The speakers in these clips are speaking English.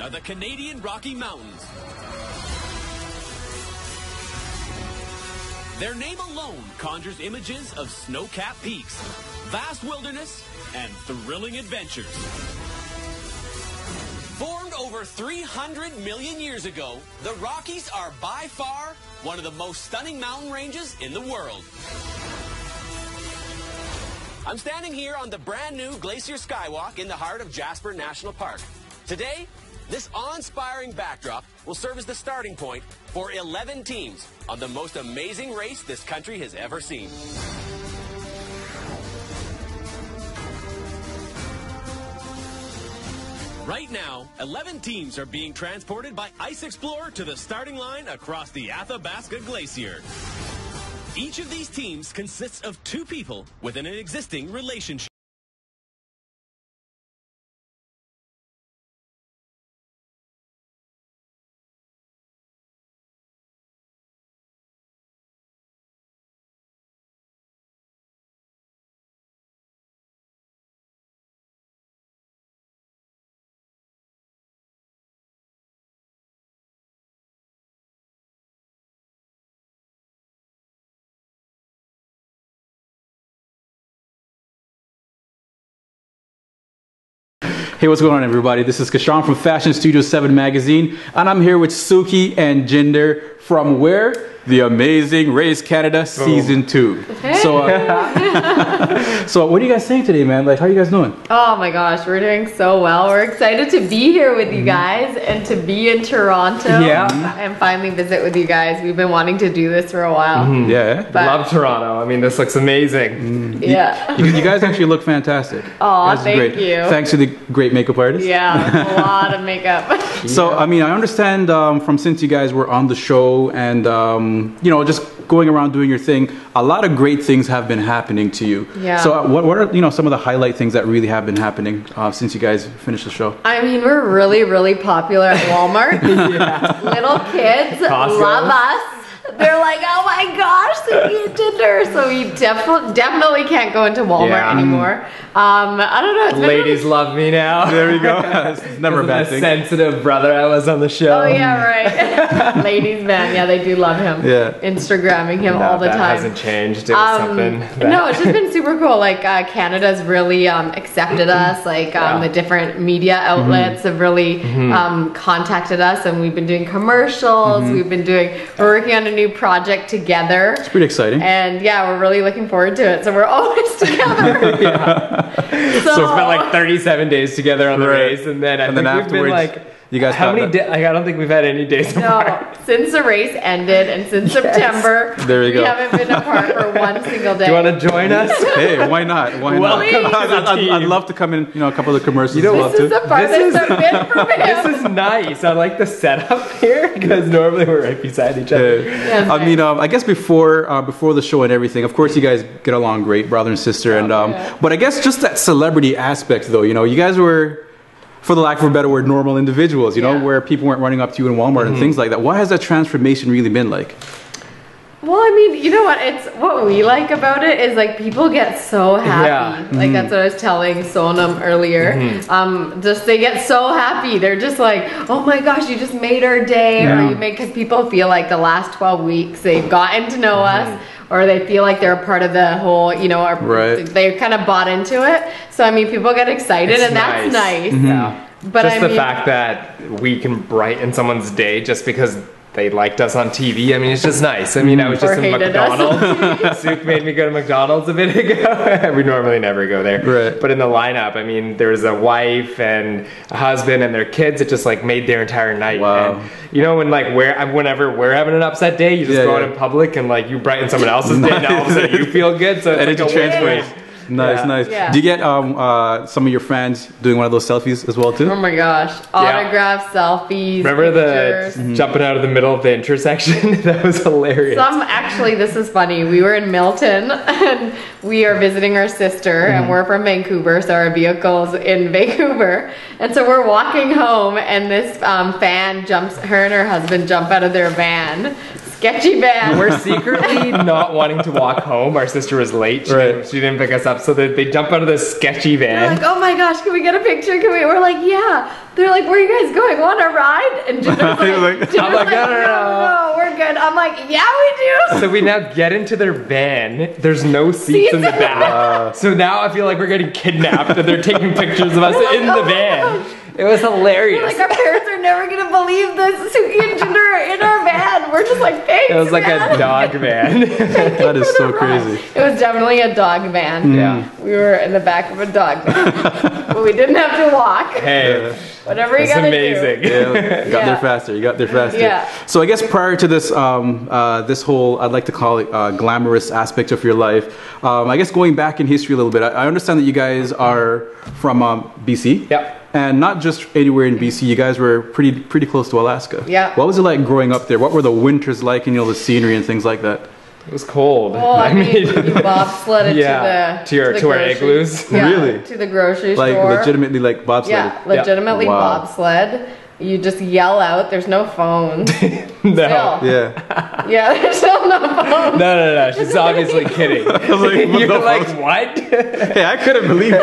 are the Canadian Rocky Mountains. Their name alone conjures images of snow-capped peaks, vast wilderness, and thrilling adventures. Formed over 300 million years ago, the Rockies are by far one of the most stunning mountain ranges in the world. I'm standing here on the brand new Glacier Skywalk in the heart of Jasper National Park. Today, this awe-inspiring backdrop will serve as the starting point for 11 teams on the most amazing race this country has ever seen. Right now, 11 teams are being transported by Ice Explorer to the starting line across the Athabasca Glacier. Each of these teams consists of 2 people within an existing relationship. Hey, what's going on, everybody? This is Kashan from Fashion Studio 7 magazine, and I'm here with Suki and Jinder from where? The Amazing Race Canada Season 2. Hey. So what are you guys saying today, man? Like, how are you guys doing? Oh my gosh, we're doing so well. We're excited to be here with you guys and to be in Toronto. And finally visit with you guys. We've been wanting to do this for a while. Yeah. Love Toronto. I mean, this looks amazing. Yeah. You guys actually look fantastic. Oh, thank you. Thanks to the great makeup artist. Yeah, a lot of makeup. So, I mean, I understand from since you guys were on the show and, you know, just going around doing your thing, a lot of great things have been happening to you. Yeah. So what are, you know, some of the highlight things that really have been happening since you guys finished the show? I mean, we're really, really popular at Walmart. Little kids love us. They're like, oh my gosh, Suki and Jinder. So we definitely can't go into Walmart anymore. I don't know. Ladies love me now. There we go. It's never a bad thing. Sensitive brother I was on the show. Oh yeah, right. Ladies man, yeah, they do love him. Yeah. Instagramming him all the time. That hasn't changed. It was something. No, it's just been super cool. Like Canada's really accepted us. Like the different media outlets have really contacted us, and we've been doing commercials. We're working on a new project together. It's pretty exciting. And yeah, we're really looking forward to it. So we're always together. So we spent like 37 days together on the race, and then I think we've been like, you guys how many days? Like, I don't think we've had any days apart. Since the race ended and since September, there we go. We haven't been apart for one single day. Do you want to join us? Hey, why not? Why not? I'd love to come in, you know, a couple of the commercials. You know, this is the farthest I've been from him. This is nice. I like the setup here because normally we're right beside each other. Yeah, I mean, I guess before the show and everything, of course, you guys get along great, brother and sister, and but I guess just that celebrity aspect, though, you know, you guys were, for the lack of a better word, normal individuals, you know, where people weren't running up to you in Walmart and things like that. What has that transformation really been like? Well, I mean, you know what? It's what we like about it is like people get so happy. Like that's what I was telling Sonam earlier. Just they get so happy. They're just like, oh my gosh, you just made our day, or you make, because people feel like the last 12 weeks they've gotten to know us. Or they feel like they're a part of the whole, you know, they're kind of bought into it. So, I mean, people get excited, and that's nice. Yeah. But just the fact that we can brighten someone's day just because they liked us on TV. I mean, it's just nice. I mean, I was just in McDonald's. Suk made me go to McDonald's a bit ago. We normally never go there. Right. But in the lineup, I mean, there was a wife and a husband and their kids. It just like made their entire night. Wow. And, you know, when like whenever we're having an upset day, you just go out in public and like you brighten someone else's day. Now all of a sudden you feel good. So it's like a transfer. Nice. Yeah. Do you get some of your fans doing one of those selfies as well too? Oh my gosh, autographs, selfies. Remember the jumping out of the middle of the intersection? That was hilarious. Actually, this is funny. We were in Milton and we are visiting our sister, and we're from Vancouver, so our vehicle's in Vancouver. And so we're walking home, and this fan her and her husband jump out of their van. Sketchy van. We're secretly not wanting to walk home. Our sister was late. She didn't pick us up. So they jump out of this sketchy van. They're like, oh my gosh, can we get a picture? We're like, yeah. they're like, where are you guys going? Want a ride? And Jinder's I'm like, no, we're good. I'm like, yeah, we do. So we now get into their van. There's no seats in the back. So now I feel like we're getting kidnapped and they're taking pictures of us in the van. It was hilarious. Like, our parents are never gonna believe this. Suki and Jinder are in our van. We're just like, thanks, It was like a dog van. That is so crazy. It was definitely a dog van. Yeah. We were in the back of a dog van. But we didn't have to walk. Hey, Whatever you it's gotta amazing. do. Yeah, you got there faster. You got there faster. Yeah. So I guess prior to this, this whole, I'd like to call it glamorous aspect of your life. I guess going back in history a little bit, I understand that you guys are from BC. Yep. And not just anywhere in BC. You guys were pretty close to Alaska. Yeah. What was it like growing up there? What were the winters like, and the scenery and things like that? It was cold. Well, I mean, you bobsledded to our igloos. Yeah, Really? to the grocery Like store. legitimately like bobsledded. Yeah, legitimately Wow. bobsled. You just yell out. There's no phones. No. Still. Yeah. Yeah, there's still no phones. No. She's obviously kidding. like, what You're the like, fuck? what? Hey, I couldn't believe it.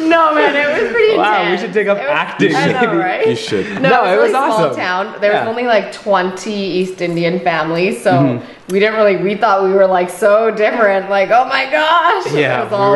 No, man, it was pretty Wow, we intense. should take up It was- acting. I know, right? You should. No, it it was was a really small awesome. town. There was Yeah. only like 20 East Indian families, so we thought we were like so different. Like, oh my gosh! Yeah, It was all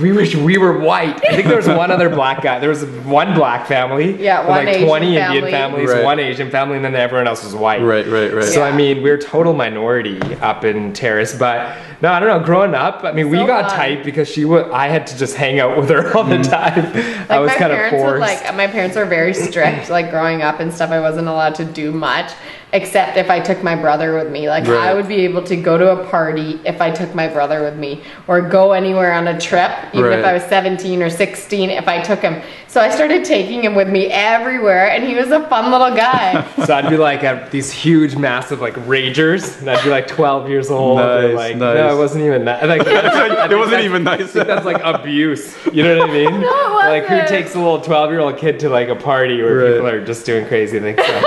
we wish we were white. I think there was one other black guy. There was one black family. Yeah, with one like Asian 20 Indian family. families, Right. one Asian family, and then everyone else was white. Right. So Yeah. I mean, we're total minority up in Terrace, but no, I don't know. Growing up, I mean, we So got fun. tight because I had to just hang out with her all the time. I was my kind of parents forced. my parents were very strict. Like growing up and stuff, I wasn't allowed to do much except if I took my brother with me. Like Right. I would be able to go to a party if I took my brother with me, or go anywhere on a trip, even if Right. I was 17 or 16, if I took him. So I started taking him with me everywhere, and he was a fun little guy. So I'd be like at these huge, massive like ragers, and I'd be like 12 years old. and Nice, like, nice. no, it wasn't even that. Like, It wasn't even nice. that's like abuse. You know what I mean? No, it Like who wasn't. takes a little 12-year-old kid to like a party where Right. people are just doing crazy things? So,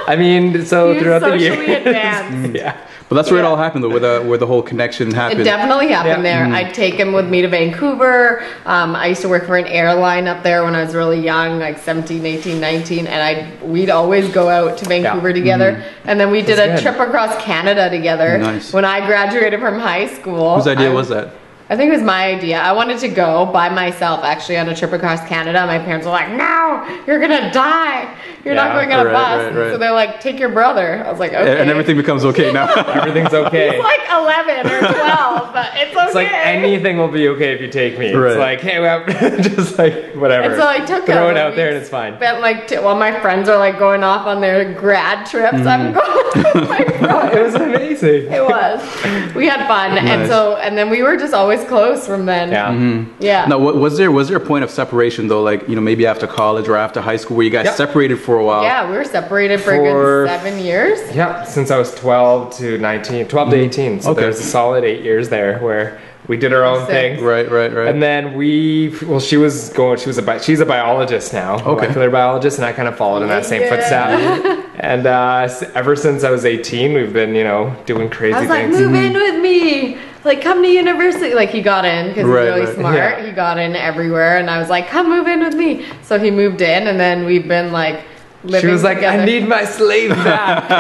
I mean, so He was throughout the socially year, advanced. yeah. But that's where it Yeah. all happened, though, where the whole connection happened. It definitely happened Yeah. there. I'd take him with me to Vancouver. I used to work for an airline up there when I was really young, like 17, 18, 19, and we'd always go out to Vancouver together. And then we did That's a good. trip across Canada together. Nice. When I graduated from high school. Whose idea was that? I think it was my idea. I wanted to go by myself actually on a trip across Canada. My parents were like, no, you're gonna die. You're not Yeah, going on a right, bus. right, right. So they're like, take your brother. I was like, okay. And everything becomes okay now. Everything's okay. He's like 11 or 12, but it's okay. It's like anything will be okay if you take me. Right. It's like, hey, well, just like whatever. And so I took Throw him. it out there and it's fine. Spent like while my friends are like going off on their grad trips, I'm going with my brother. It was amazing. It was. We had fun, Nice. and then we were just always close from then. Yeah. Yeah. Now, was there a point of separation though, like maybe after college or after high school, where you guys Yep. separated for a while? Yeah, we were separated for a For- good 7 years. Yeah, since I was 12 to 19, 12 to 18. So Okay. there's a solid 8 years there where we did our own Six. thing. Right. And then she's a biologist now, Okay. molecular biologist, and I kind of followed in that same Yeah. footstep. And ever since I was 18, we've been, doing crazy I was like, things. move in with me. Like, come to university. Like, he got in because Right, he's really right. smart. Yeah. He got in everywhere, and I was like, come move in with me. So he moved in, and then we've been like living She was like, together. I need my slave back.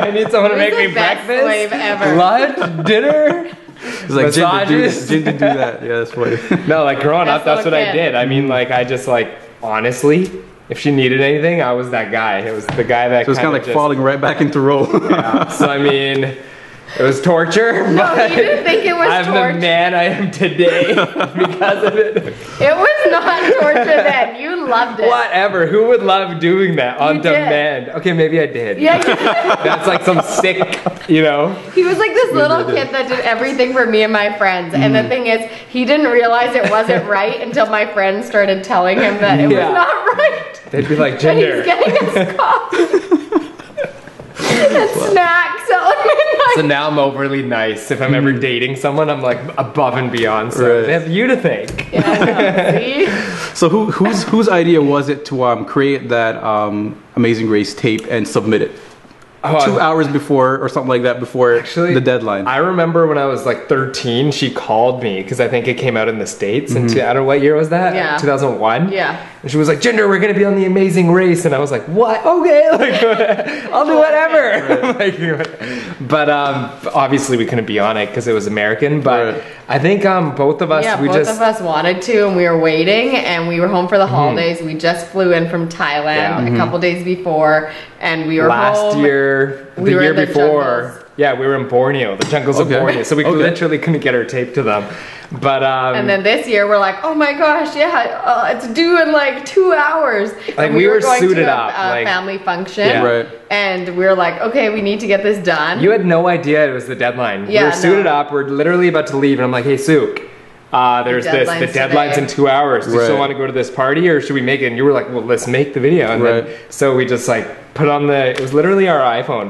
I need someone to He was make me the best breakfast, slave ever. lunch, dinner. It's like Massages. Jin to do that. Yeah, that's funny. No, like growing up, Best that's what little I kid. did. I mean, like I just like honestly, if she needed anything, I was that guy. It was the guy that So it's kind of like just, falling right back into role. So I mean, it was torture. No, but he didn't think it was I'm torture. the man I am today because of it. It was not torture then. You loved it. Whatever. Who would love doing that on You did. demand? Okay, maybe I did. Yeah, you did. That's like some sick, He was like this little kid that did everything for me and my friends. And the thing is, he didn't realize it wasn't right until my friends started telling him that it Yeah. was not right. They'd be like, And he's Jinder. getting us coffee and snacks at midnight. So now I'm overly nice. If I'm ever dating someone, I'm like above and beyond. So Right. they have you to thank. Yeah, I know. See? So whose idea was it to create that Amazing Grace tape and submit it? 2 hours before or something like that before Actually, the deadline. I remember when I was like 13, she called me because I think it came out in the States. And I don't know what year was that? Yeah. 2001? Yeah. And she was like, Jinder, we're going to be on The Amazing Race. And I was like, what? Okay. Like, I'll do whatever. Like, but obviously we couldn't be on it because it was American. But I think both of us, both of us wanted to, and we were waiting, and we were home for the holidays. We just flew in from Thailand a couple days before, and we were last home. year, We the were year in the before. jungles. Yeah, we were in Borneo, the jungles of Borneo. So we literally couldn't get our tape to them. But and then this year we're like, oh my gosh, it's due in like 2 hours. Like and we were going suited to up, a like family function. Yeah. Right. And we were like, okay, we need to get this done. you had no idea it was the deadline. Yeah, we were suited no. up. We're literally about to leave, and I'm like, hey, Sook. There's this. The deadline's in 2 hours. Do you still want to go to this party, or should we make it? And you were like, well, let's make the video. And then, so we just like put on it was literally our iPhone.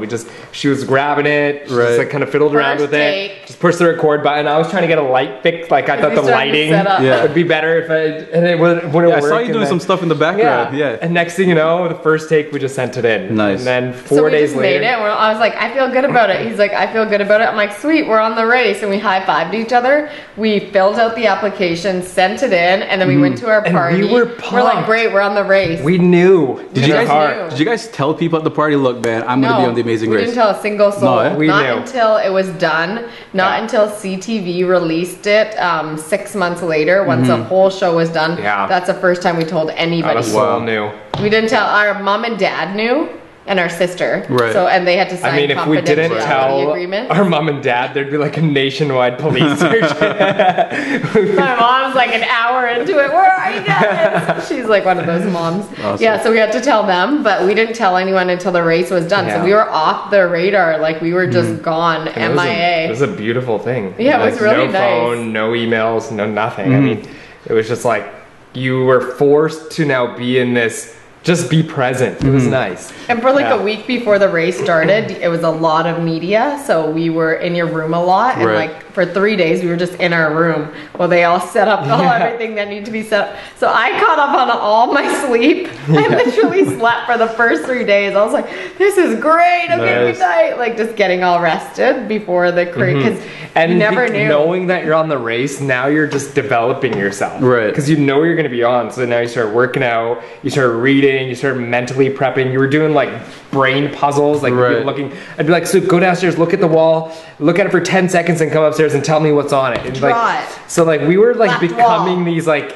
She was grabbing it, she just like kind of fiddled around with it, just pushed the record button. I was trying to get a light fix, like I thought the lighting would be better if and it wouldn't work. I saw you doing some stuff in the background. Yeah. And next thing you know, the first take we just sent it in. Nice. And then So 4 we days just later, made it. I was like, I feel good about it. He's like, I feel good about it. I'm like, sweet, we're on the race. And we high-fived each other. We filled out the application, sent it in, and then we went to our party. we were We're like, pumped. great, we're on the race. we knew. Did you guys tell people at the party, look, man, I'm gonna be on The Amazing we Race? didn't tell a single soul. No, eh? We Not knew. until it was done. Not until CTV released it 6 months later, once the whole show was done. Yeah. That's the first time we told anybody. Not a soul knew. We didn't tell. Our mom and dad knew, and our sister. Right. So, and they had to sign I mean, if we didn't tell agreements. our mom and dad, there'd be like a nationwide police search. My mom's like an hour into it. Where are you guys? She's like one of those moms. Awesome. Yeah, so we had to tell them, but we didn't tell anyone until the race was done. Yeah. So we were off the radar, like we were just gone, And MIA. It was a beautiful thing. Yeah, it was really no nice. phone, no emails, no nothing. I mean, it was just like you were forced to now be in this. Just be present. It was nice. And for like a week before the race started, it was a lot of media. So we were in your room a lot. And like for 3 days, we were just in our room while they all set up everything that needed to be set up. So I caught up on all my sleep. I literally slept for the first 3 days. I was like, this is great. Okay, good night. Like just getting all rested before the craze. Because you never knew. Knowing that you're on the race, now you're just developing yourself. Right. Because you know you're going to be on. So now you start working out, you start reading, you start mentally prepping. You were doing like brain puzzles, like looking. I'd be like, so go downstairs, look at the wall, look at it for 10 seconds, and come upstairs and tell me what's on it. And Draw it. So like we were like Left becoming wall. these like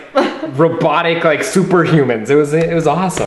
robotic like superhumans. It was awesome.